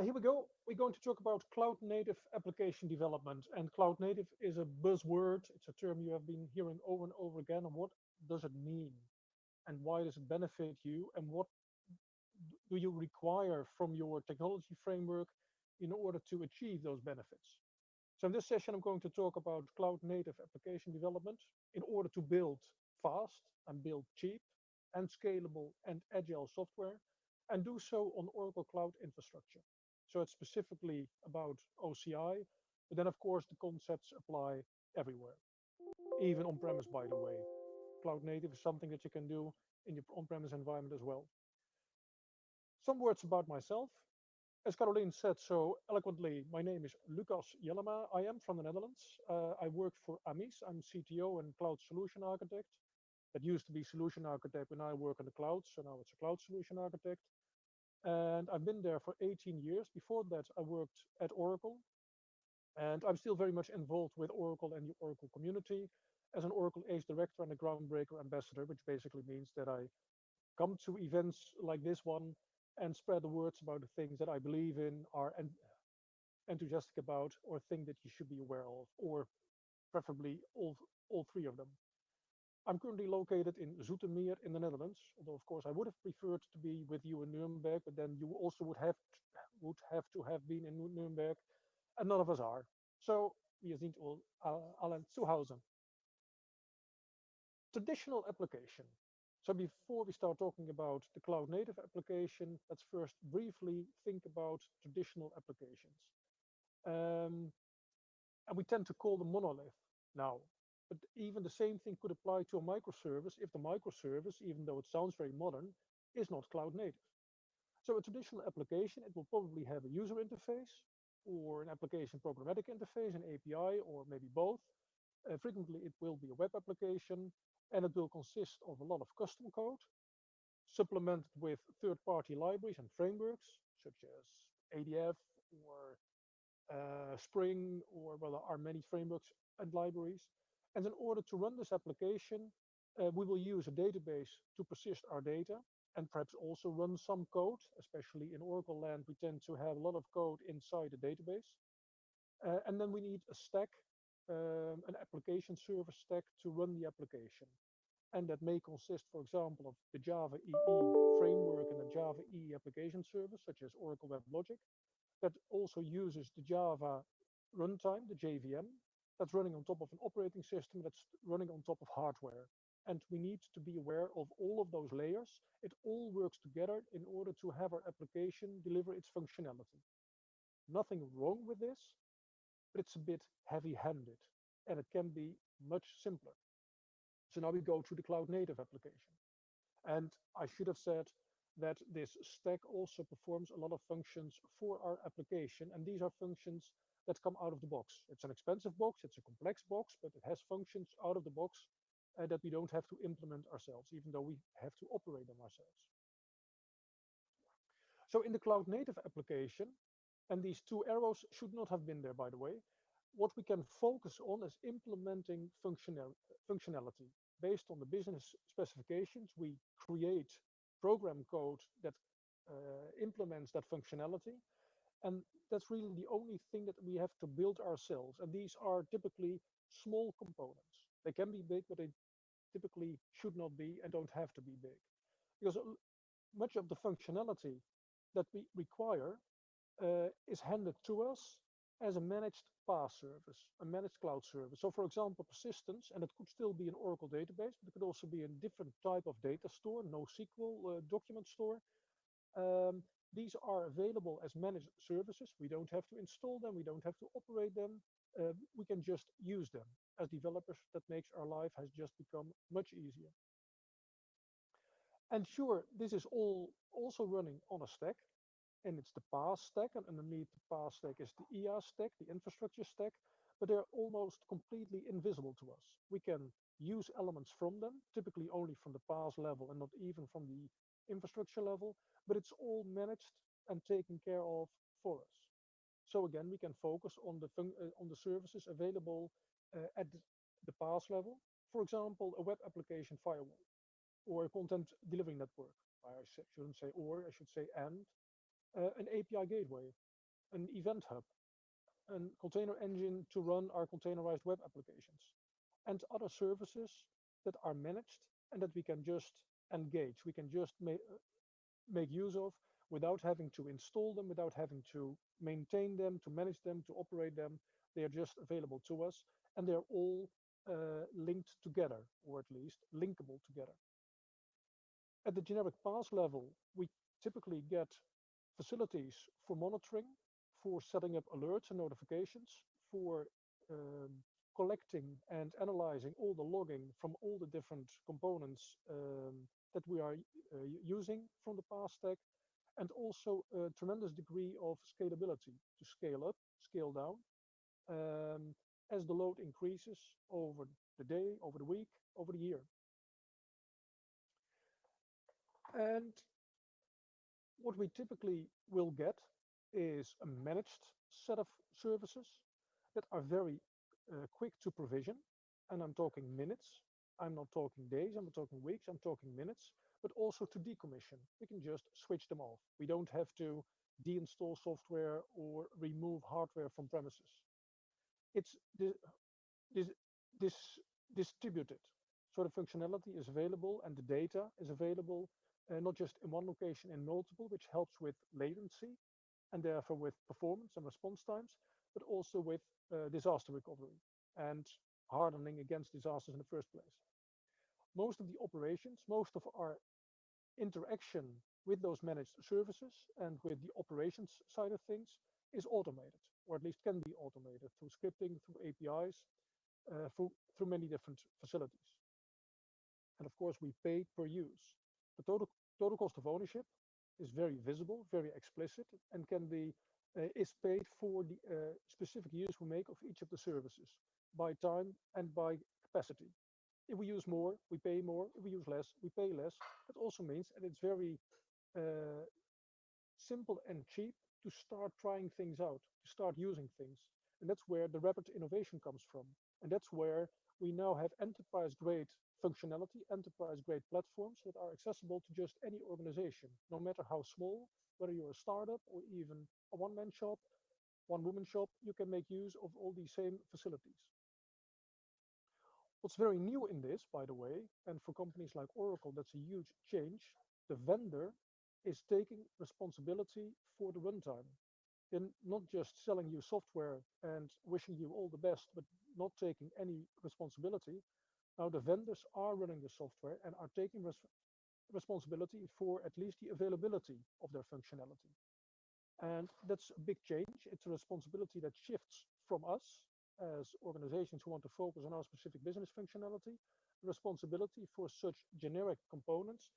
Here we go. We're going to talk about cloud native application development. And cloud native is a buzzword. It's a term you have been hearing over and over again. And what does it mean? And why does it benefit you? And what do you require from your technology framework in order to achieve those benefits? So in this session, I'm going to talk about cloud native application development in order to build fast and build cheap and scalable and agile software and do so on Oracle Cloud Infrastructure. So it's specifically about OCI, but then of course the concepts apply everywhere, even on-premise, by the way. Cloud native is something that you can do in your on-premise environment as well. Some words about myself. As Caroline said so eloquently, my name is Lucas Jellema. I am from the Netherlands. I work for AMIS. I'm CTO and Cloud Solution Architect. That used to be Solution Architect, but now I work on the cloud, so now it's a Cloud Solution Architect. And I've been there for 18 years. Before that, I worked at Oracle, and I'm still very much involved with Oracle and the Oracle community as an Oracle ACE Director and a Groundbreaker Ambassador, which basically means that I come to events like this one and spread the words about the things that I believe in, are enthusiastic about, or think that you should be aware of, or preferably all three of them. I'm currently located in Zoetermeer in the Netherlands, although of course I would have preferred to be with you in Nuremberg, but then you also would have to have been in Nuremberg, and none of us are. So wir sind alle zu Hause. Traditional application. So before we start talking about the cloud native application, let's first briefly think about traditional applications. And we tend to call them monolith now. But even the same thing could apply to a microservice if the microservice, even though it sounds very modern, is not cloud native. So a traditional application, it will probably have a user interface or an application programmatic interface, an API, or maybe both. Frequently, it will be a web application, and it will consist of a lot of custom code, supplemented with third-party libraries and frameworks, such as ADF or Spring, or well, there are many frameworks and libraries. And in order to run this application, we will use a database to persist our data and perhaps also run some code, especially in Oracle land, we tend to have a lot of code inside the database. And then we need a stack, an application server stack to run the application. And that may consist, for example, of the Java EE framework and the Java EE application service, such as Oracle WebLogic, that also uses the Java runtime, the JVM, that's running on top of an operating system that's running on top of hardware. And we need to be aware of all of those layers. It all works together in order to have our application deliver its functionality. Nothing wrong with this, but it's a bit heavy-handed, and it can be much simpler. So now we go to the cloud native application. And I should have said that this stack also performs a lot of functions for our application. And these are functions that come out of the box. It's an expensive box, it's a complex box, but it has functions out of the box that we don't have to implement ourselves, even though we have to operate them ourselves. So in the cloud native application, and these two arrows should not have been there, by the way, what we can focus on is implementing functionality. Based on the business specifications, we create program code that implements that functionality. And that's really the only thing that we have to build ourselves. And these are typically small components. They can be big, but they typically should not be and don't have to be big. Because much of the functionality that we require is handed to us as a managed PaaS service, a managed cloud service. So for example, persistence, and it could still be an Oracle database, but it could also be a different type of data store, NoSQL document store. These are available as managed services. We don't have to install them. We don't have to operate them. We can just use them. As developers, that makes our life has just become much easier. And sure, this is all also running on a stack, and it's the PaaS stack, and underneath the PaaS stack is the IaaS stack, the infrastructure stack, but they're almost completely invisible to us. We can use elements from them, typically only from the PaaS level and not even from the infrastructure level, but it's all managed and taken care of for us. So again, we can focus on the services available at the PaaS level. For example, a web application firewall or a content delivery network. I shouldn't say or, I should say and. An API gateway, an event hub, a container engine to run our containerized web applications, and other services that are managed and that we can just engage, we can just make use of without having to install them, without having to maintain them, to manage them, to operate them. They are just available to us, and they're all linked together, or at least linkable together. At the generic pass level, we typically get facilities for monitoring, for setting up alerts and notifications, for um, collecting and analyzing all the logging from all the different components that we are using from the pass stack, and also a tremendous degree of scalability to scale up, scale down, um, as the load increases over the day, over the week, over the year. And what we typically will get is a managed set of services that are very quick to provision. And I'm talking minutes. I'm not talking days, I'm not talking weeks, I'm talking minutes, but also to decommission. We can just switch them off. We don't have to deinstall software or remove hardware from premises. It's this, this distributed. So the functionality is available and the data is available not just in one location, in multiple, which helps with latency and therefore with performance and response times, but also with disaster recovery and hardening against disasters in the first place. Most of the operations, most of our interaction with those managed services and with the operations side of things is automated, or at least can be automated through scripting, through APIs, through many different facilities. And of course, we pay per use. The total cost of ownership is very visible, very explicit, and can be is paid for the specific use we make of each of the services by time and by capacity. If we use more, we pay more. If we use less, we pay less. That also means that it's very uh, simple and cheap to start trying things out, to start using things. And that's where the rapid innovation comes from. And that's where we now have enterprise grade functionality, enterprise grade platforms that are accessible to just any organization, no matter how small, whether you're a startup or even a one-man shop, one-woman shop, you can make use of all these same facilities. What's very new in this, by the way, and for companies like Oracle, that's a huge change. The vendor is taking responsibility for the runtime. They're not just selling you software and wishing you all the best, but not taking any responsibility. Now the vendors are running the software and are taking responsibility for at least the availability of their functionality. And that's a big change. It's a responsibility that shifts from us as organizations who want to focus on our specific business functionality. The responsibility for such generic components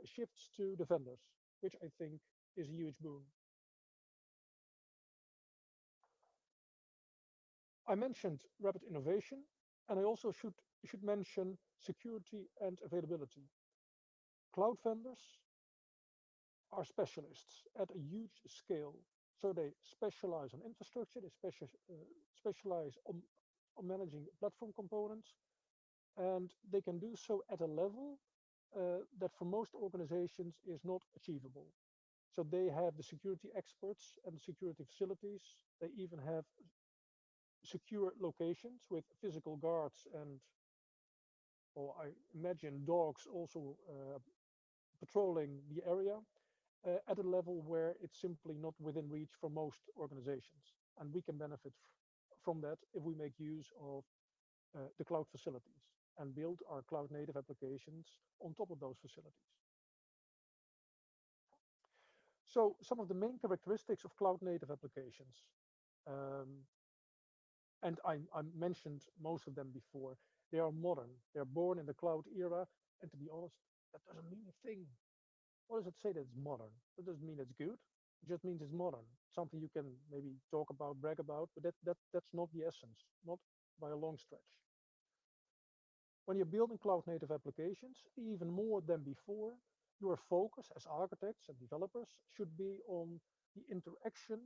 shifts to the vendors, which I think is a huge boon. I mentioned rapid innovation, and I also should mention security and availability. Cloud vendors are specialists at a huge scale. So they specialize on infrastructure, they specialize on managing platform components, and they can do so at a level that for most organizations is not achievable. So they have the security experts and the security facilities. They even have secure locations with physical guards and, or I imagine dogs also patrolling the area at a level where it's simply not within reach for most organizations. And we can benefit from that if we make use of the cloud facilities and build our cloud native applications on top of those facilities. So some of the main characteristics of cloud native applications, um, and I mentioned most of them before, they are modern, they're born in the cloud era, and to be honest, that doesn't mean a thing. What does it say that it's modern? That doesn't mean it's good. It just means it's modern. Something you can maybe talk about, brag about, but that's not the essence, not by a long stretch. When you're building cloud native applications, even more than before, your focus as architects and developers should be on the interaction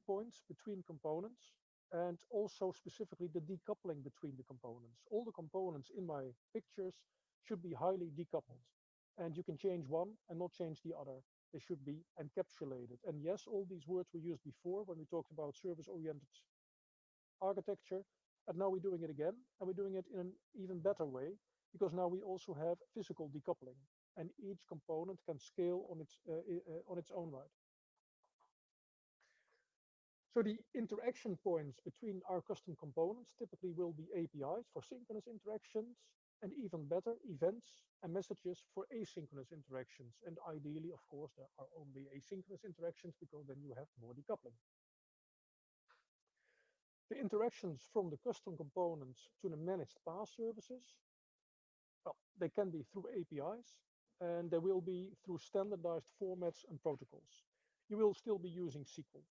points between components, and also specifically the decoupling between the components. All the components in my pictures should be highly decoupled, and you can change one and not change the other. They should be encapsulated. And yes, all these words we used before when we talked about service-oriented architecture, and now we're doing it again, and we're doing it in an even better way, because now we also have physical decoupling, and each component can scale on its own right. So the interaction points between our custom components typically will be APIs for synchronous interactions, and even better, events and messages for asynchronous interactions. And ideally, of course, there are only asynchronous interactions because then you have more decoupling. The interactions from the custom components to the managed PaaS services, well, they can be through APIs, and they will be through standardized formats and protocols. You will still be using SQL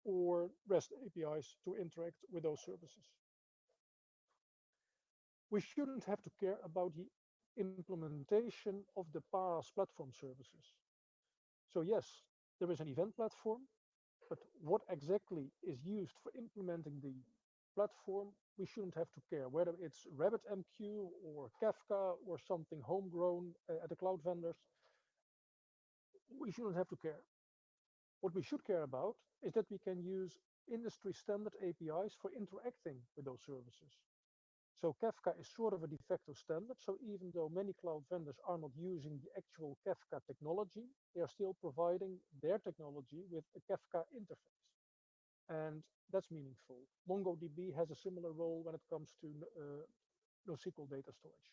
or REST APIs to interact with those services. We shouldn't have to care about the implementation of the PaaS platform services. So yes, there is an event platform, but what exactly is used for implementing the platform, we shouldn't have to care, whether it's RabbitMQ or Kafka or something homegrown at the cloud vendors. We shouldn't have to care. What we should care about is that we can use industry standard APIs for interacting with those services. So Kafka is sort of a de facto standard. So even though many cloud vendors are not using the actual Kafka technology, they are still providing their technology with a Kafka interface. And that's meaningful. MongoDB has a similar role when it comes to NoSQL data storage.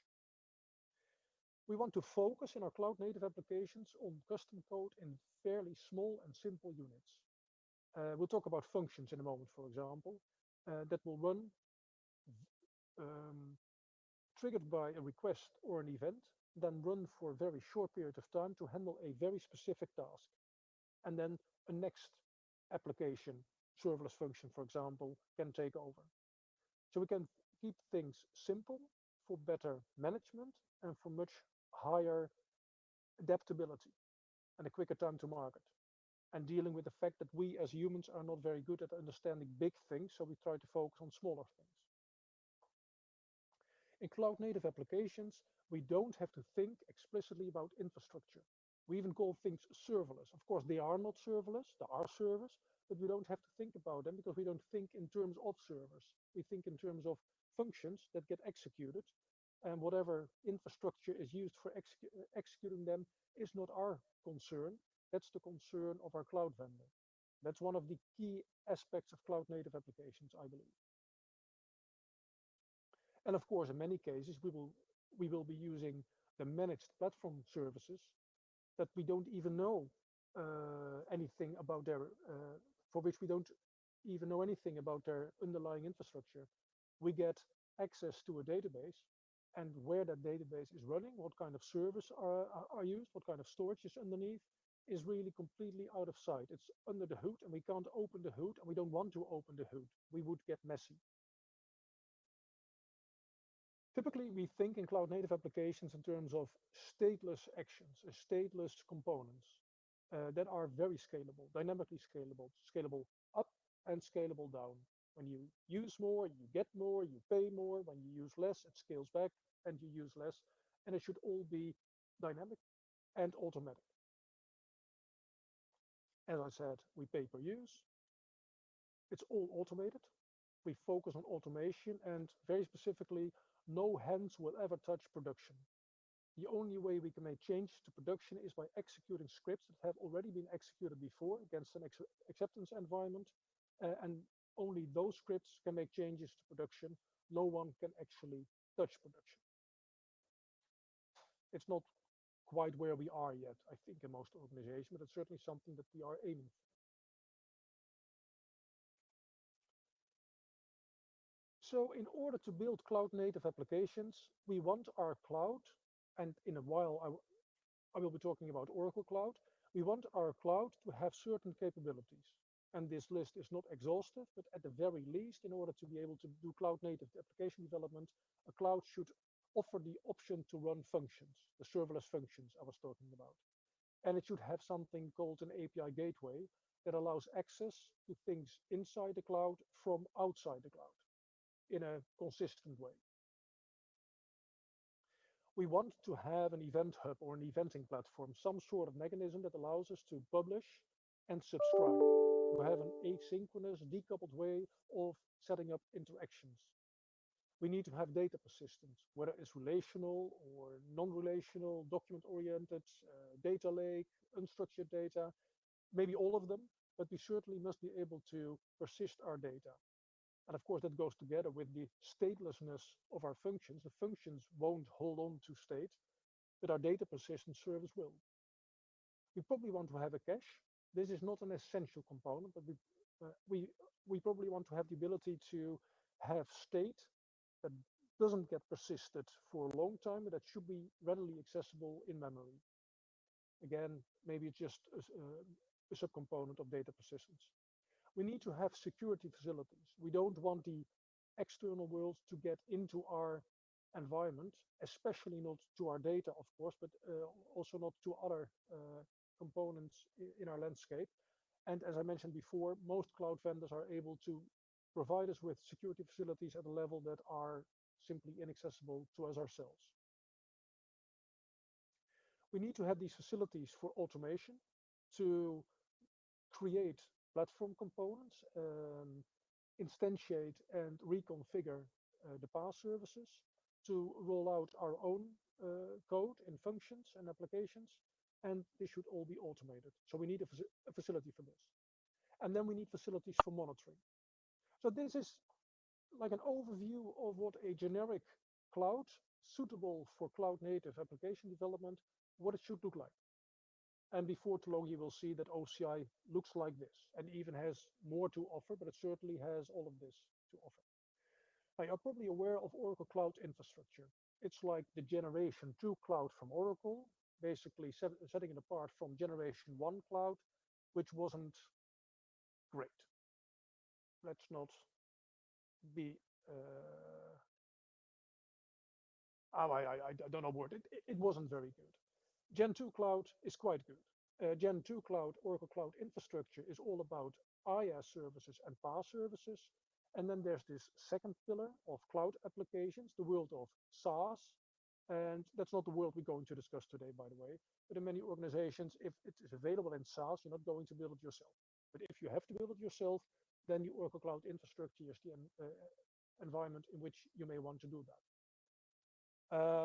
We want to focus in our cloud native applications on custom code in fairly small and simple units. We'll talk about functions in a moment, for example, that will run triggered by a request or an event, then run for a very short period of time to handle a very specific task. And then a next application, serverless function, for example, can take over. So we can keep things simple for better management and for much higher adaptability and a quicker time to market. And dealing with the fact that we as humans are not very good at understanding big things, so we try to focus on smaller things. In cloud native applications, we don't have to think explicitly about infrastructure. We even call things serverless. Of course, they are not serverless, they are servers, but we don't have to think about them because we don't think in terms of servers. We think in terms of functions that get executed, and whatever infrastructure is used for executing them is not our concern. That's the concern of our cloud vendor. That's one of the key aspects of cloud native applications, I believe. And of course, in many cases, we will be using the managed platform services that we don't even know anything about for which we don't even know anything about their underlying infrastructure. We get access to a database, and where that database is running, what kind of servers are used, what kind of storage is underneath, is really completely out of sight. It's under the hood, and we can't open the hood, and we don't want to open the hood. We would get messy. Typically, we think in cloud native applications in terms of stateless actions, stateless components that are very scalable, dynamically scalable, scalable up and scalable down. When you use more, you get more, you pay more. When you use less, it scales back and you use less. And it should all be dynamic and automatic. As I said, we pay per use. It's all automated. We focus on automation, and very specifically, no hands will ever touch production. The only way we can make changes to production is by executing scripts that have already been executed before against an acceptance environment, and only those scripts can make changes to production. No one can actually touch production. It's not quite where we are yet, I think, in most organizations, but it's certainly something that we are aiming for. So in order to build cloud native applications, we want our cloud, and in a while I will be talking about Oracle Cloud, we want our cloud to have certain capabilities. And this list is not exhaustive, but at the very least, in order to be able to do cloud native application development, a cloud should offer the option to run functions, the serverless functions I was talking about. And it should have something called an API gateway that allows access to things inside the cloud from outside the cloud in a consistent way. We want to have an event hub or an eventing platform, some sort of mechanism that allows us to publish and subscribe, to have an asynchronous, decoupled way of setting up interactions. We need to have data persistence, whether it's relational or non-relational, document-oriented, data lake, unstructured data, maybe all of them, but we certainly must be able to persist our data. And of course, that goes together with the statelessness of our functions. The functions won't hold on to state, but our data persistence service will. We probably want to have a cache. This is not an essential component, but we probably want to have the ability to have state that doesn't get persisted for a long time, but that should be readily accessible in memory. Again, maybe it's just a subcomponent of data persistence. We need to have security facilities. We don't want the external world to get into our environment, especially not to our data, of course, but also not to other components in our landscape. And as I mentioned before, most cloud vendors are able to provide us with security facilities at a level that are simply inaccessible to us ourselves. We need to have these facilities for automation to create platform components, instantiate and reconfigure the PaaS services, to roll out our own code in functions and applications, and this should all be automated. So we need a facility for this. And then we need facilities for monitoring. So this is like an overview of what a generic cloud suitable for cloud native application development, what it should look like. And before too long, you will see that OCI looks like this and even has more to offer, but it certainly has all of this to offer. Now, you're probably aware of Oracle Cloud Infrastructure. It's like the generation 2 cloud from Oracle, basically setting it apart from generation 1 cloud, which wasn't great. Let's not be, I don't know what, it wasn't very good. Gen 2 Cloud is quite good. Gen 2 Cloud, Oracle Cloud Infrastructure, is all about IaaS services and PaaS services. And then there's this second pillar of cloud applications, the world of SaaS. And that's not the world we're going to discuss today, by the way. But in many organizations, if it is available in SaaS, you're not going to build it yourself. But if you have to build it yourself, then the Oracle Cloud Infrastructure is the environment in which you may want to do that.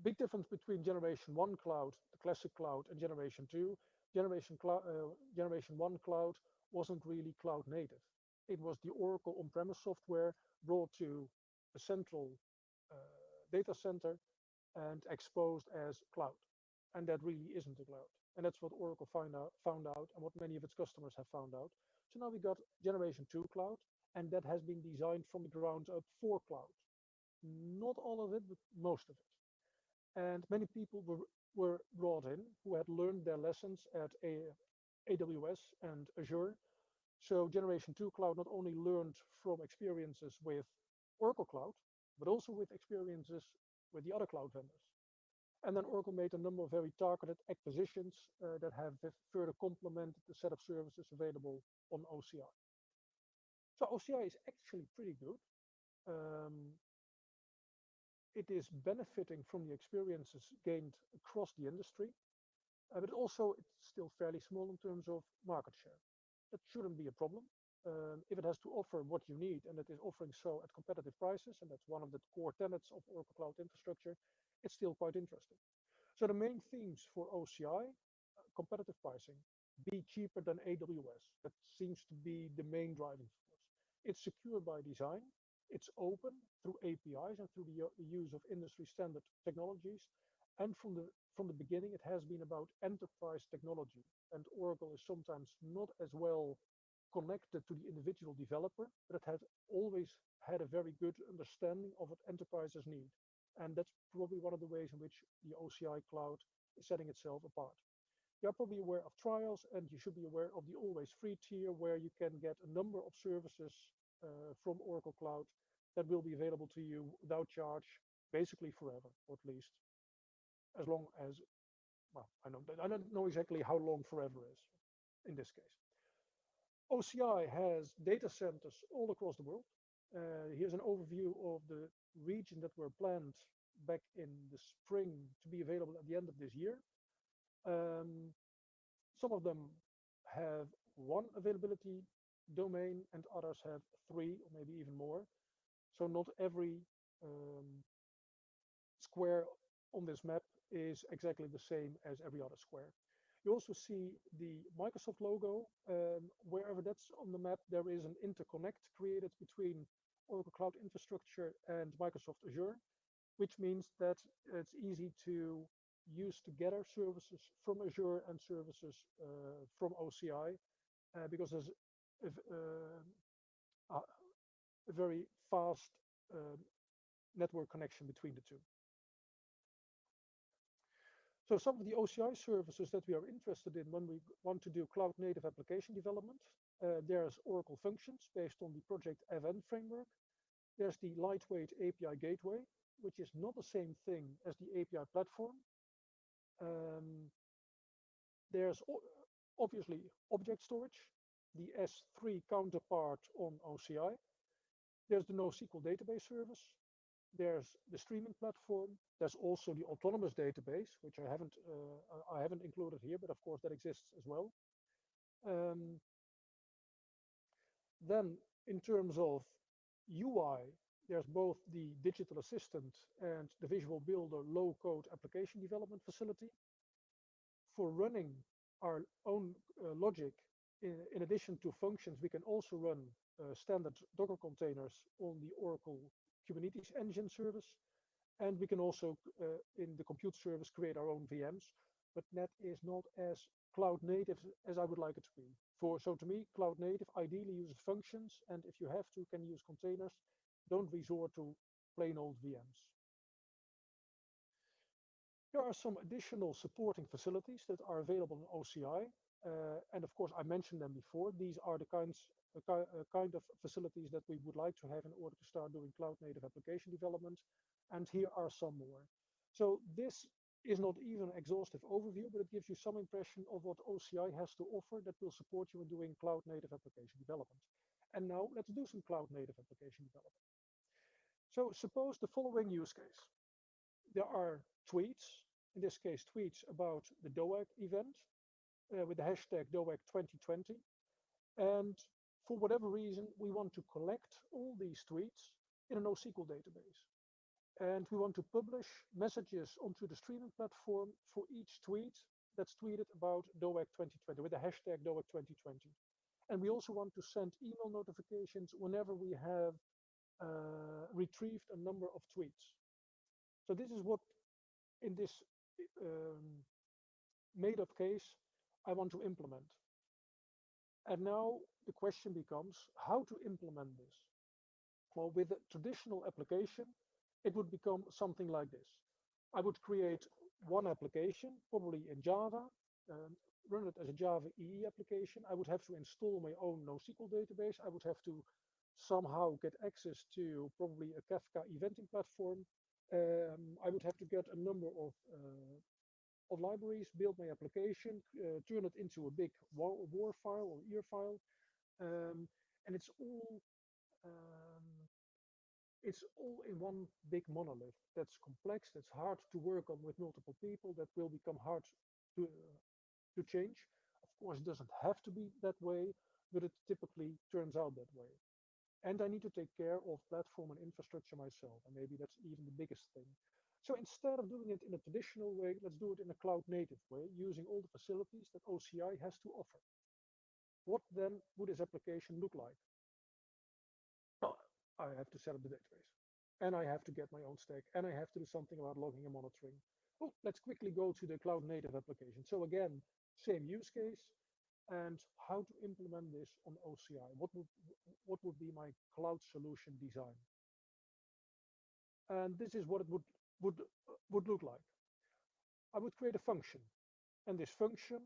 Big difference between generation 1 cloud, the classic cloud, and generation 2. Generation 1 cloud wasn't really cloud native. It was the Oracle on-premise software brought to a central data center and exposed as cloud. And that really isn't a cloud. And that's what Oracle found out and what many of its customers have found out. So now we got generation 2 cloud, and that has been designed from the ground up for cloud. Not all of it, but most of it. And many people were brought in who had learned their lessons at AWS and Azure. So Generation 2 Cloud not only learned from experiences with Oracle Cloud, but also with experiences with the other cloud vendors. And then Oracle made a number of very targeted acquisitions that have further complemented the set of services available on OCI. So OCI is actually pretty good. It is benefiting from the experiences gained across the industry, but also it's still fairly small in terms of market share. That shouldn't be a problem. If it has to offer what you need and it is offering so at competitive prices, and that's one of the core tenets of Oracle Cloud Infrastructure, it's still quite interesting. So the main themes for OCI, competitive pricing, be cheaper than AWS. That seems to be the main driving force. It's secure by design. It's open through APIs and through the use of industry standard technologies. And from the beginning, it has been about enterprise technology. And Oracle is sometimes not as well connected to the individual developer, but it has always had a very good understanding of what enterprises need. And that's probably one of the ways in which the OCI cloud is setting itself apart. You're probably aware of trials, and you should be aware of the always free tier, where you can get a number of services from Oracle Cloud that will be available to you without charge, basically forever, or at least as long as, well, I don't know exactly how long forever is in this case. OCI has data centers all across the world. Here's an overview of the region that were planned back in the spring to be available at the end of this year. Um, some of them have one availability domain and others have three or maybe even more. So not every um, square on this map is exactly the same as every other square. You also see the Microsoft logo. Wherever that's on the map, there is an interconnect created between Oracle Cloud Infrastructure and Microsoft Azure, which means that it's easy to use together services from Azure and services from OCI because there's a very fast uh, network connection between the two. So some of the OCI services that we are interested in when we want to do cloud native application development, there's Oracle Functions based on the Project Event framework. There's the lightweight API gateway, which is not the same thing as the API platform. Um, there's obviously object storage, the S3 counterpart on OCI. There's the NoSQL database service. There's the streaming platform. There's also the autonomous database, which I haven't included here, but of course that exists as well. Um, then in terms of UI, there's both the digital assistant and the visual builder low-code application development facility. For running our own logic, in addition to functions, we can also run standard Docker containers on the Oracle Kubernetes Engine service. And we can also, in the compute service, create our own VMs. But that is not as cloud native as I would like it to be. So to me, cloud native ideally uses functions, and if you have to, can use containers. Don't resort to plain old VMs. There are some additional supporting facilities that are available in OCI. And of course, I mentioned them before. These are the kind of facilities that we would like to have in order to start doing cloud native application development. And here are some more. So this is not even an exhaustive overview, but it gives you some impression of what OCI has to offer that will support you in doing cloud native application development. And now let's do some cloud native application development. So suppose the following use case. There are tweets, in this case tweets about the DOAG event with the hashtag DOAG 2020. And for whatever reason, we want to collect all these tweets in a NoSQL database. And we want to publish messages onto the streaming platform for each tweet that's tweeted about DOAG 2020 with the hashtag DOAG 2020. And we also want to send email notifications whenever we have retrieved a number of tweets. So this is what in this made-up case I want to implement. And now the question becomes how to implement this. Well, with a traditional application, it would become something like this. I would create one application, probably in Java, run it as a Java EE application. I would have to install my own NoSQL database. I would have to somehow get access to probably a Kafka eventing platform. I would have to get a number of libraries, build my application, turn it into a big WAR file or EAR file, and it's all in one big monolith that's complex, that's hard to work on with multiple people, that will become hard to change. Of course, it doesn't have to be that way, but it typically turns out that way. And I need to take care of platform and infrastructure myself, and maybe that's even the biggest thing. So instead of doing it in a traditional way, let's do it in a cloud native way, using all the facilities that OCI has to offer. What then would this application look like? Well, I have to set up the database, and I have to get my own stack, and I have to do something about logging and monitoring. Oh, let's quickly go to the cloud native application. So again, same use case, and how to implement this on OCI. What would be my cloud solution design? And this is what it would look like. I would create a function, and this function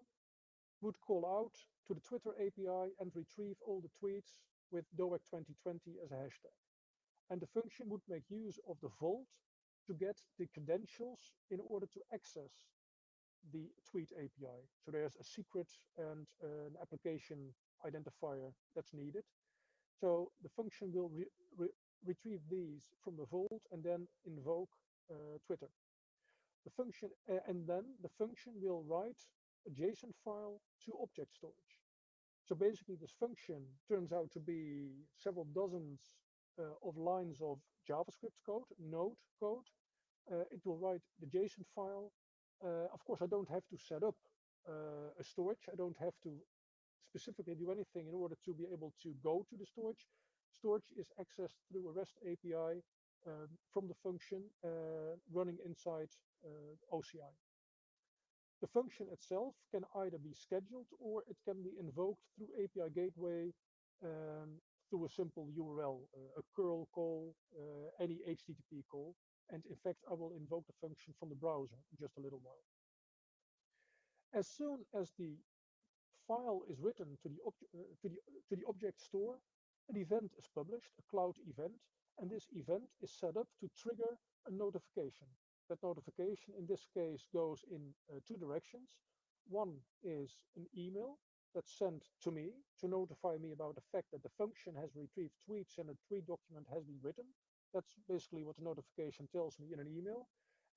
would call out to the Twitter API and retrieve all the tweets with DOAG 2020 as a hashtag. And the function would make use of the vault to get the credentials in order to access the tweet API. So there's a secret and an application identifier that's needed. So the function will re retrieve these from the vault and then invoke Twitter. The function and then the function will write a JSON file to object storage. So basically, this function turns out to be several dozens of lines of JavaScript code, Node code. It will write the JSON file. Of course, I don't have to set up a storage. I don't have to specifically do anything in order to be able to go to the storage. Storage is accessed through a REST API from the function running inside OCI. The function itself can either be scheduled or it can be invoked through API gateway through a simple URL, a curl call, any HTTP call. And in fact, I will invoke the function from the browser in just a little while. As soon as the file is written to the object store, an event is published, a cloud event, and this event is set up to trigger a notification. That notification in this case goes in two directions. One is an email that's sent to me to notify me about the fact that the function has retrieved tweets and a tweet document has been written. That's basically what the notification tells me in an email.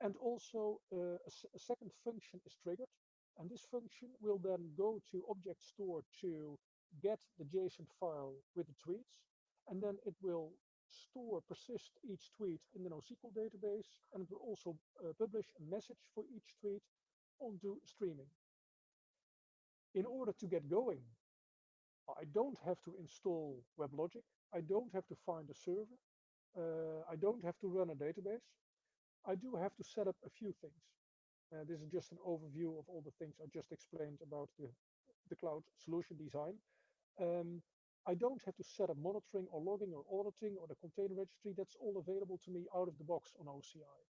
And also a second function is triggered. And this function will then go to object store to get the JSON file with the tweets. And then it will persist each tweet in the NoSQL database. And it will also publish a message for each tweet onto streaming. In order to get going, I don't have to install WebLogic. I don't have to find a server. I don't have to run a database. I do have to set up a few things. This is just an overview of all the things I just explained about the cloud solution design. I don't have to set up monitoring or logging or auditing or the container registry. That's all available to me out of the box on OCI.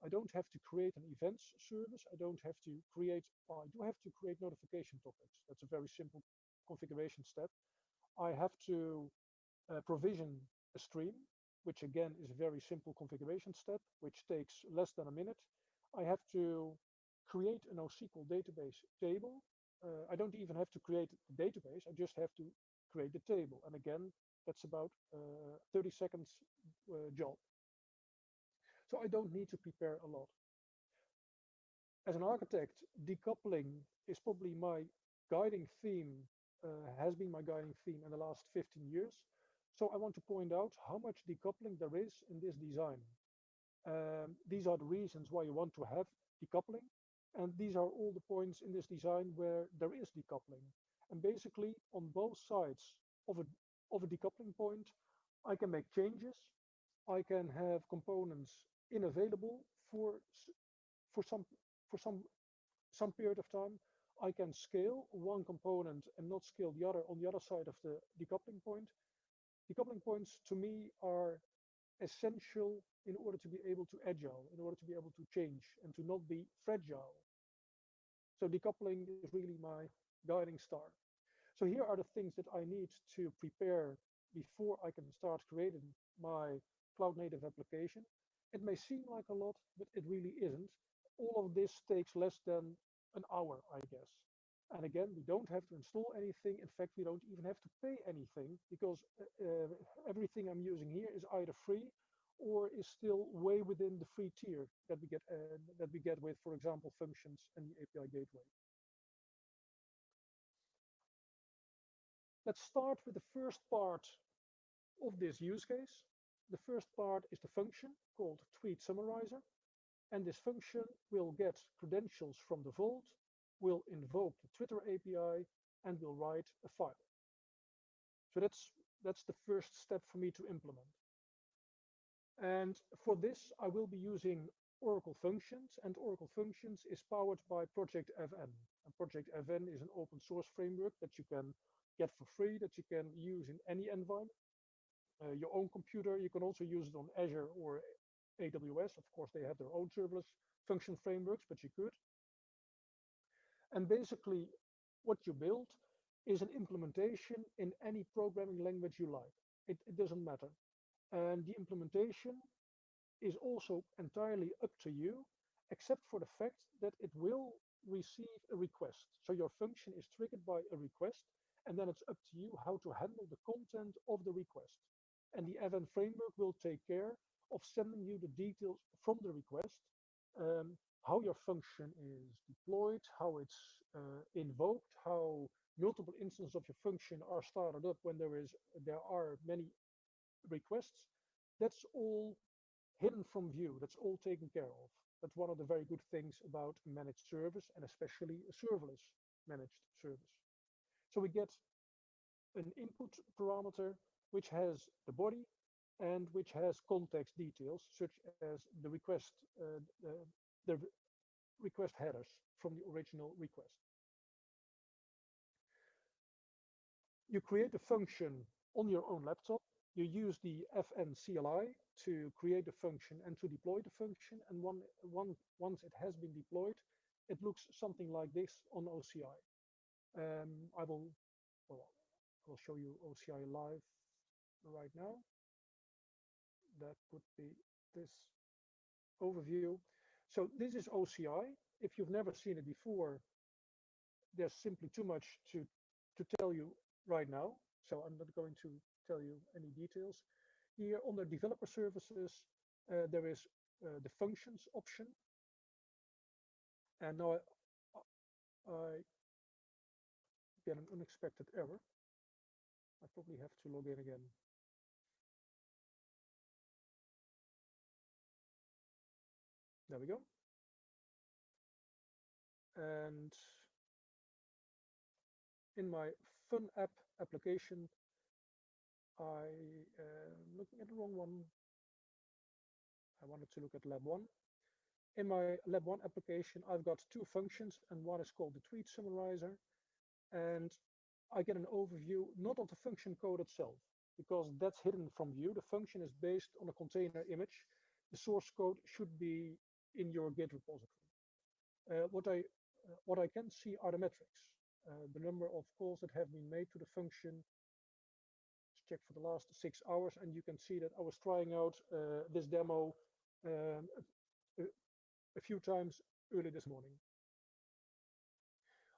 I don't have to create an events service. I don't have to create, well, I do have to create notification topics. That's a very simple configuration step. I have to provision a stream, which again is a very simple configuration step, which takes less than a minute. I have to create a NoSQL database table. I don't even have to create the database. I just have to create the table. And again, that's about 30 seconds job. So I don't need to prepare a lot. As an architect, decoupling is probably my guiding theme, has been my guiding theme in the last 15 years. So I want to point out how much decoupling there is in this design. These are the reasons why you want to have decoupling. And these are all the points in this design where there is decoupling. And basically, on both sides of a decoupling point, I can make changes. I can have components unavailable for some for some period of time. I can scale one component and not scale the other on the other side of the decoupling point. Decoupling points to me are essential in order to be able to agile, in order to be able to change and to not be fragile. So decoupling is really my guiding star. So here are the things that I need to prepare before I can start creating my cloud native application. It may seem like a lot, but it really isn't. All of this takes less than an hour, I guess. And again, we don't have to install anything. In fact, we don't even have to pay anything because everything I'm using here is either free or is still way within the free tier that we get with, for example, functions and the API gateway. Let's start with the first part of this use case. The first part is the function called tweet summarizer. And this function will get credentials from the vault, will invoke the Twitter API, and will write a file. So that's the first step for me to implement. And for this, I will be using Oracle Functions, and Oracle Functions is powered by Project FN. And Project FN is an open source framework that you can get for free, that you can use in any environment. Your own computer, you can also use it on Azure or AWS. Of course, they have their own serverless function frameworks, but you could. And basically, what you build is an implementation in any programming language you like. It doesn't matter. And the implementation is also entirely up to you, except for the fact that it will receive a request. So your function is triggered by a request, And then it's up to you how to handle the content of the request. And the event framework will take care of sending you the details from the request, um, how your function is deployed, how it's invoked, how multiple instances of your function are started up when there are many requests. That's all hidden from view. That's all taken care of. That's one of the very good things about a managed service, and especially a serverless managed service. So we get an input parameter which has the body and which has context details such as uh, the, the request headers from the original request. You create a function on your own laptop. You use the FN CLI to create the function and to deploy the function. And once it has been deployed, it looks something like this on OCI. I will, well, I'll show you OCI live right now. That would be this overview. So this is OCI. If you've never seen it before, there's simply too much to tell you right now. So I'm not going to tell you any details. Here under developer services, there is the functions option. And now I get an unexpected error. I probably have to log in again. There we go. And in my fun app application, I am looking at the wrong one. I wanted to look at lab one. In my lab one application, I've got two functions, and one is called the tweet summarizer. And I get an overview, not of the function code itself, because that's hidden from view. The function is based on a container image. The source code should be in your Git repository. What I can see are the metrics, the number of calls that have been made to the function. Let's check for the last 6 hours, and you can see that I was trying out this demo um, a few times early this morning.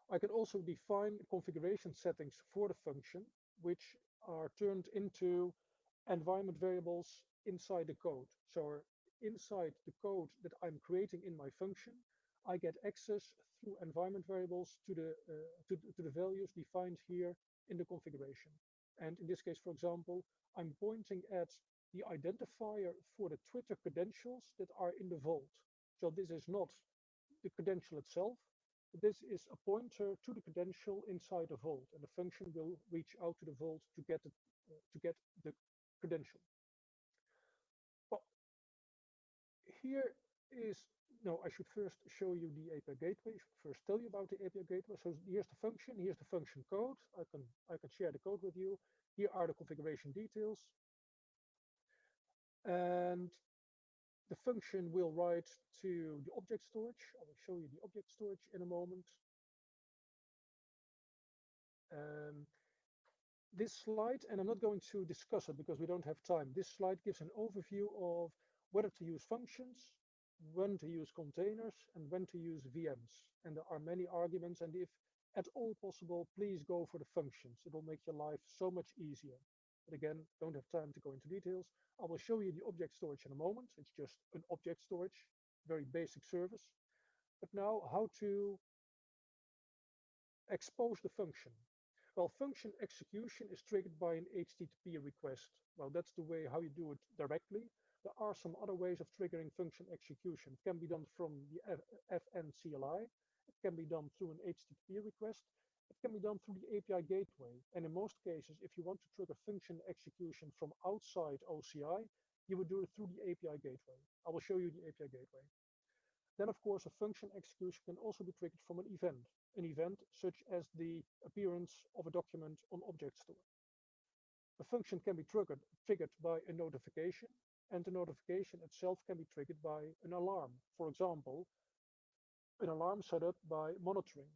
I can also define configuration settings for the function, which are turned into environment variables inside the code. So inside the code that I'm creating in my function, I get access through environment variables to the values defined here in the configuration. And in this case, for example, I'm pointing at the identifier for the Twitter credentials that are in the vault. So this is not the credential itself. This is a pointer to the credential inside the vault, and the function will reach out to the vault to get the credential. Well, here is, no, I should first show you the API gateway. I should first tell you about the API gateway. So here's the function code. I can share the code with you. Here are the configuration details. And the function will write to the object storage. I will show you the object storage in a moment. This slide, and I'm not going to discuss it because we don't have time. This slide gives an overview of whether to use functions, when to use containers, and when to use VMs. And there are many arguments, and if at all possible, please go for the functions. It will make your life so much easier. But again, don't have time to go into details. I will show you the object storage in a moment. It's just an object storage, very basic service. But now, how to expose the function. Well, function execution is triggered by an HTTP request. Well, that's the way how you do it directly. There are some other ways of triggering function execution. It can be done from the FN CLI. It can be done through an HTTP request. It can be done through the API gateway. And in most cases, if you want to trigger function execution from outside OCI, you would do it through the API gateway. I will show you the API gateway. Then, of course, a function execution can also be triggered from an event such as the appearance of a document on object store. A function can be triggered by a notification, and the notification itself can be triggered by an alarm. For example, an alarm set up by monitoring.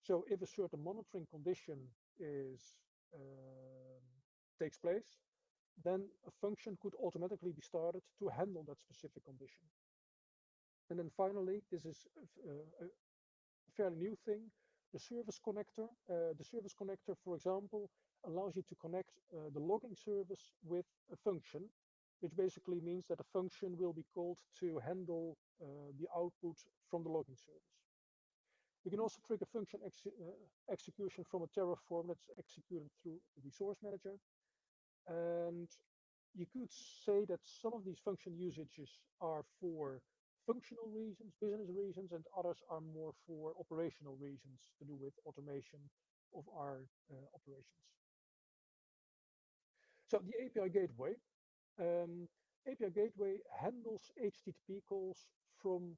So if a certain monitoring condition takes place, then a function could automatically be started to handle that specific condition. And then finally, this is a fairly new thing. The service connector, for example, allows you to connect the logging service with a function, which basically means that a function will be called to handle the output from the logging service. We can also trigger function execution from a Terraform that's executed through the resource manager. And you could say that some of these function usages are for functional reasons, business reasons, and others are more for operational reasons to do with automation of our operations. So the API gateway. API gateway handles HTTP calls from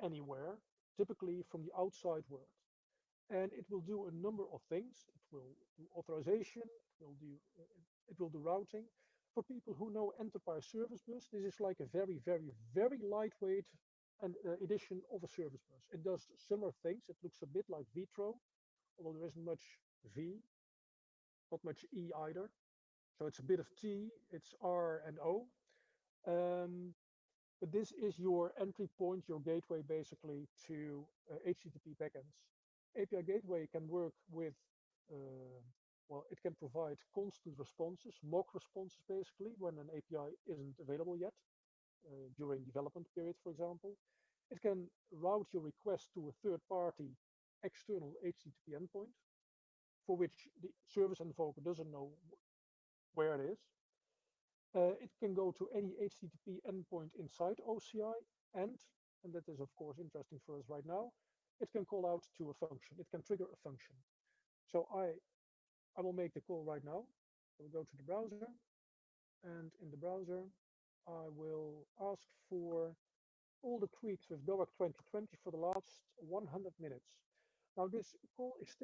anywhere, typically from the outside world. And it will do a number of things. It will do authorization, it will do routing. For people who know Enterprise Service Bus, this is like a very, very, very lightweight edition of a service bus. It does similar things. It looks a bit like Vitro, although there isn't much V, not much E either. So it's a bit of T, it's R and O. Um, but this is your entry point, your gateway basically to HTTP backends. API gateway can work with, well, it can provide constant responses, mock responses basically, when an API isn't available yet, during development period, for example. It can route your request to a third-party external HTTP endpoint, for which the service invoker doesn't know where it is. It can go to any HTTP endpoint inside OCI, and that is of course interesting for us right now, it can call out to a function. It can trigger a function. So I will make the call right now. I will go to the browser, and in the browser, I will ask for all the tweets with DOAC 2020 for the last 100 minutes. Now this call is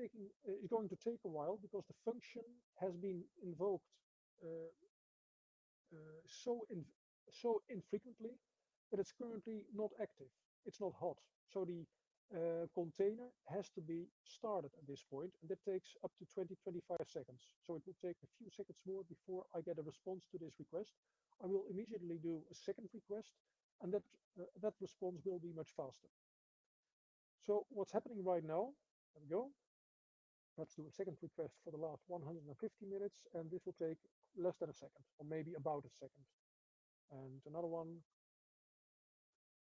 going to take a while because the function has been invoked uh, so infrequently that it's currently not active. It's not hot. So the container has to be started at this point, and that takes up to 20-25 seconds. So it will take a few seconds more before I get a response to this request. I will immediately do a second request, and that response will be much faster. So what's happening right now? There we go. Let's do a second request for the last 150 minutes, and this will take less than a second, or maybe about a second. And another one,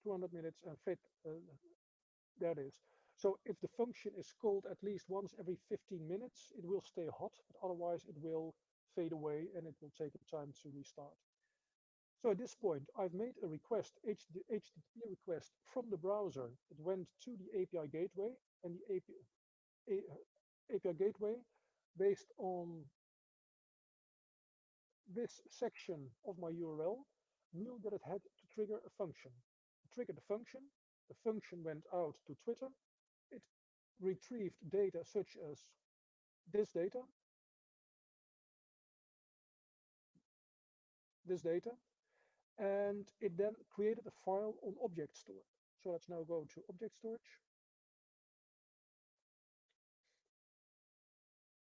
200 minutes, and there it is. So if the function is called at least once every 15 minutes, it will stay hot, but otherwise it will fade away and it will take time to restart. So at this point, I've made a request, HTTP request from the browser. It went to the API gateway, and the API gateway, based on this section of my URL, knew that it had to trigger a function. It triggered the function went out to Twitter, it retrieved data such as this data, and it then created a file on object store. So let's now go to object storage.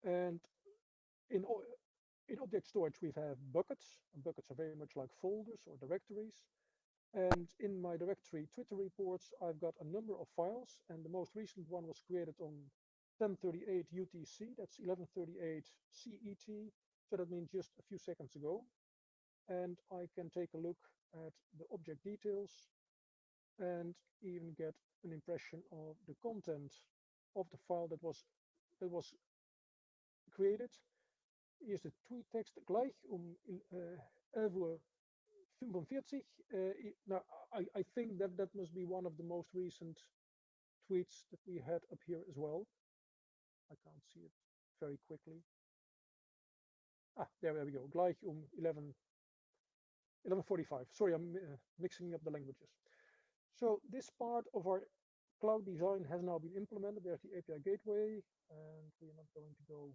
And in object storage, we have buckets, and buckets are very much like folders or directories. And in my directory Twitter reports, I've got a number of files, and the most recent one was created on 10:38 UTC, that's 11:38 CET, so that means just a few seconds ago. And I can take a look at the object details and even get an impression of the content of the file that was created. Here's the tweet text, gleich 11:45 Uhr. Now, I think that must be one of the most recent tweets that we had up here as well. I can't see it very quickly. There we go. Gleich 11:45. Sorry, I'm mixing up the languages. So this part of our cloud design has now been implemented. There's the API gateway, and we're not going to go.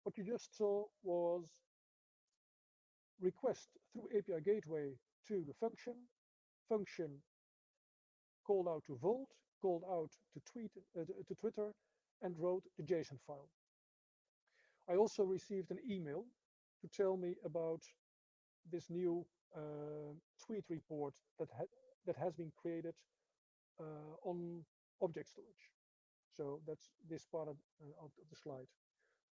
What you just saw was request through API gateway to the function called out to Vault, called out to Twitter, and wrote the JSON file. I also received an email to tell me about this new tweet report that has been created on object storage. So that's this part of the slide.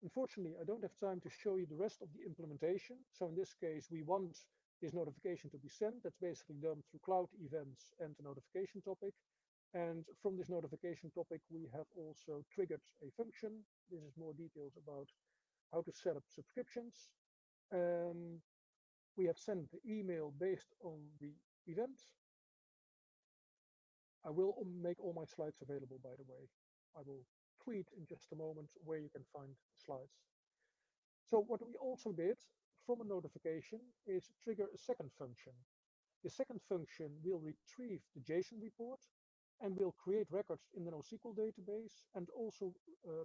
Unfortunately, I don't have time to show you the rest of the implementation. So in this case, we want this notification to be sent. That's basically done through cloud events and the notification topic. And from this notification topic, we have also triggered a function. This is more details about how to set up subscriptions. We have sent the email based on the event. I will make all my slides available, by the way. I will tweet in just a moment where you can find slides. So what we also did from a notification is trigger a second function. The second function will retrieve the JSON report and will create records in the NoSQL database and also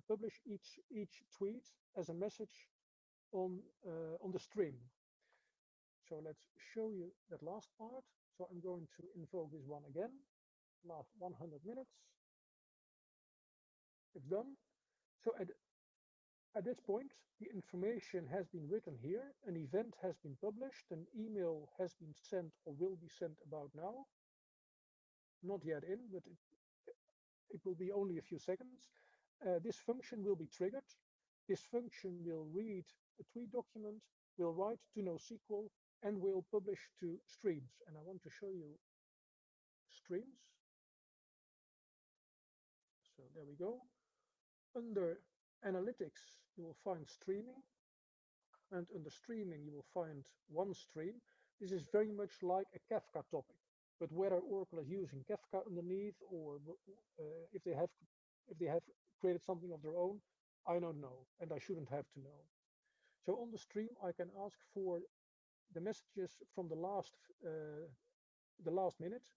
publish each tweet as a message on the stream. So let's show you that last part. So I'm going to invoke this one again. Last 100 minutes. It's done. So at this point, the information has been written here. An event has been published. An email has been sent or will be sent about now. Not yet in, but it will be only a few seconds. This function will be triggered. This function will read a tweet document, will write to NoSQL, and will publish to streams. And I want to show you streams. So there we go. Under analytics, you will find streaming. And under streaming, you will find one stream. This is very much like a Kafka topic. But whether Oracle is using Kafka underneath or if they have created something of their own, I don't know, and I shouldn't have to know. So on the stream, I can ask for the messages from the last minute,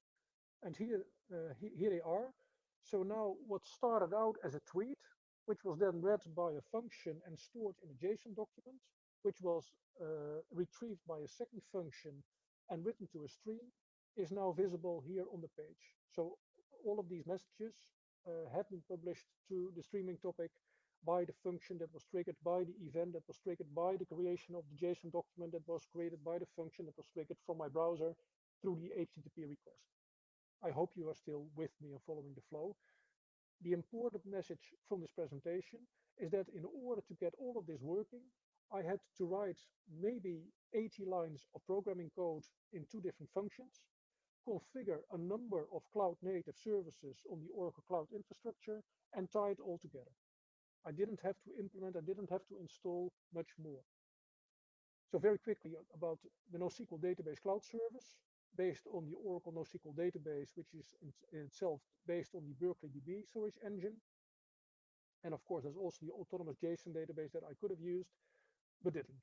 and here they are. So now what started out as a tweet, which was then read by a function and stored in a JSON document, which was retrieved by a second function and written to a stream, is now visible here on the page. So all of these messages have been published to the streaming topic by the function that was triggered, by the event that was triggered, by the creation of the JSON document that was created, by the function that was triggered from my browser through the HTTP request. I hope you are still with me and following the flow. The important message from this presentation is that in order to get all of this working, I had to write maybe 80 lines of programming code in 2 different functions, configure a number of cloud native services on the Oracle Cloud Infrastructure, and tie it all together. I didn't have to implement, I didn't have to install much more. So very quickly about the NoSQL Database Cloud Service, based on the Oracle NoSQL Database, which is in itself based on the Berkeley DB storage engine. And of course, there's also the autonomous JSON database that I could have used, but didn't.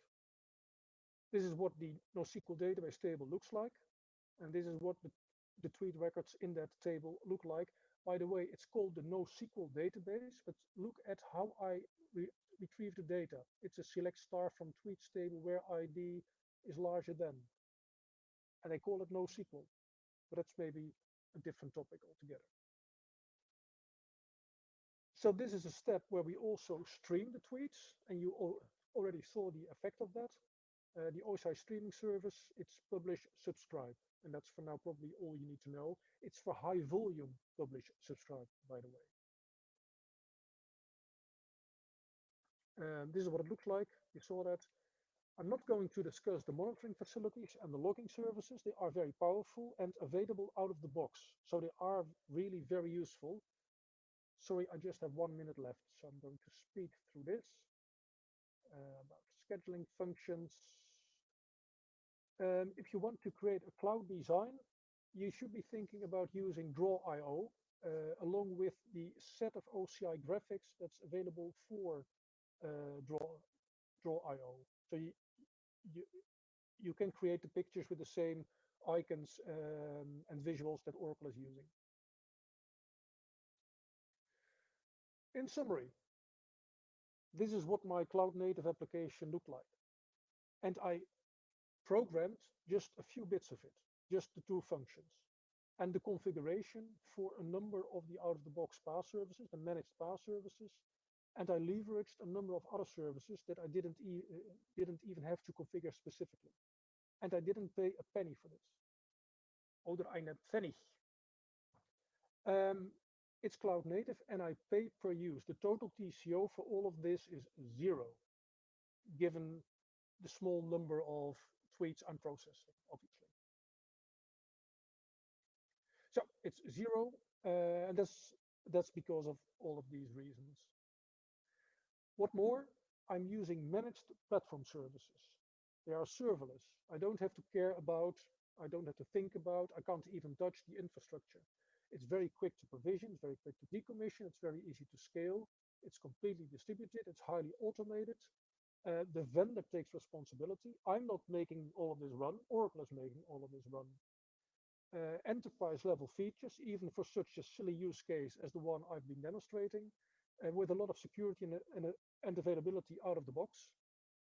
This is what the NoSQL database table looks like. And this is what the tweet records in that table look like. By the way, it's called the NoSQL database, but look at how I retrieve the data. It's a select star from tweets table where ID is larger than. And they call it NoSQL, but that's maybe a different topic altogether. So this is a step where we also stream the tweets, and you already saw the effect of that. The OSI streaming service, it's publish, subscribe, and that's for now probably all you need to know. It's for high volume publish, subscribe, by the way. This is what it looks like. You saw that. I'm not going to discuss the monitoring facilities and the logging services. They are very powerful and available out of the box. So they are really very useful. Sorry, I just have 1 minute left, so I'm going to speed through this. About scheduling functions. If you want to create a cloud design, you should be thinking about using Draw.io along with the set of OCI graphics that's available for Draw.io. So you can create the pictures with the same icons and visuals that Oracle is using. In summary, this is what my cloud native application looked like. And I programmed just a few bits of it, just the 2 functions, and the configuration for a number of the out-of-the-box PaaS services, the managed PaaS services, and I leveraged a number of other services that I didn't even have to configure specifically. And I didn't pay a penny for this. Oder eine Pfennig. it's cloud native, and I pay per use. The total TCO for all of this is 0, given the small number of tweets I'm processing, obviously. So it's 0, and that's because of all of these reasons. What more? I'm using managed platform services. They are serverless. I don't have to care about, I don't have to think about, I can't even touch the infrastructure. It's very quick to provision, it's very quick to decommission, it's very easy to scale, it's completely distributed, it's highly automated. The vendor takes responsibility. I'm not making all of this run, Oracle is making all of this run. Enterprise level features, even for such a silly use case as the one I've been demonstrating, with a lot of security and availability out of the box.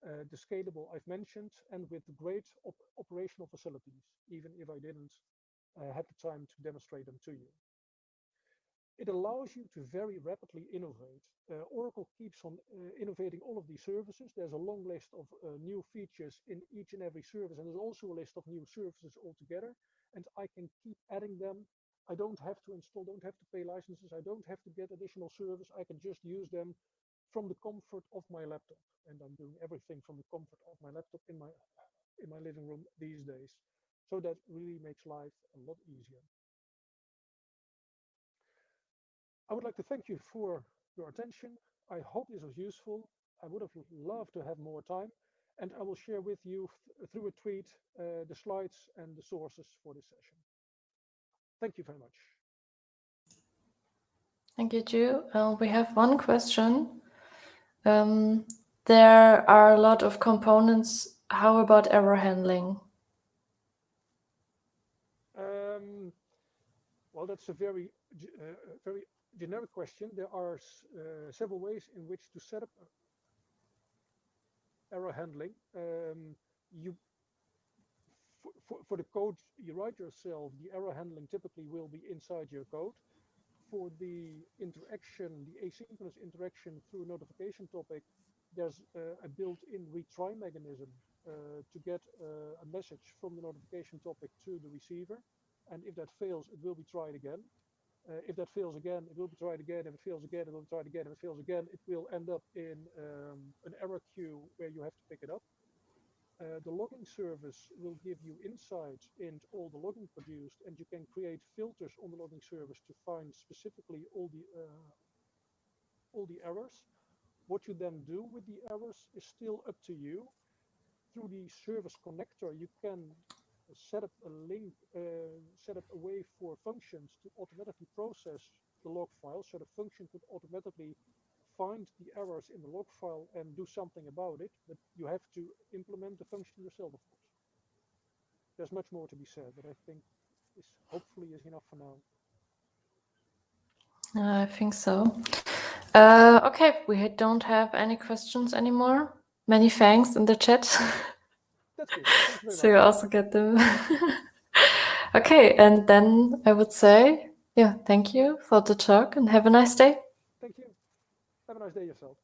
The scalable I've mentioned, and with great operational facilities, even if I didn't have the time to demonstrate them to you. It allows you to very rapidly innovate. Oracle keeps on innovating all of these services. There's a long list of new features in each and every service, and there's also a list of new services altogether, and I can keep adding them. I don't have to install, don't have to pay licenses, I don't have to get additional service, I can just use them from the comfort of my laptop. And I'm doing everything from the comfort of my laptop in my living room these days. So that really makes life a lot easier. I would like to thank you for your attention. I hope this was useful. I would have loved to have more time, and I will share with you through a tweet the slides and the sources for this session. Thank you very much. Thank you, Ju. We have one question. There are a lot of components. How about error handling? Well, that's a very generic question. There are several ways in which to set up error handling. For the code you write yourself, the error handling typically will be inside your code. For the interaction, the asynchronous interaction through a notification topic, there's a built-in retry mechanism to get a message from the notification topic to the receiver. And if that fails, it will be tried again. If that fails again, it will be tried again. If it fails again, it will be tried again. If it fails again, it will end up in an error queue where you have to pick it up. The logging service will give you insights into all the logging produced, and you can create filters on the logging service to find specifically all the errors. What you then do with the errors is still up to you. Through the service connector, you can set up a link, set up a way for functions to automatically process the log file, so the function could automatically find the errors in the log file and do something about it, but you have to implement the function yourself, of course. There's much more to be said, but I think this hopefully is enough for now. I think so. Okay, we don't have any questions anymore. Many thanks in the chat. That's good. Thank you very So much. you also get them. Okay, and then I would say, yeah, thank you for the talk and have a nice day. Thank you. Have a nice day yourself.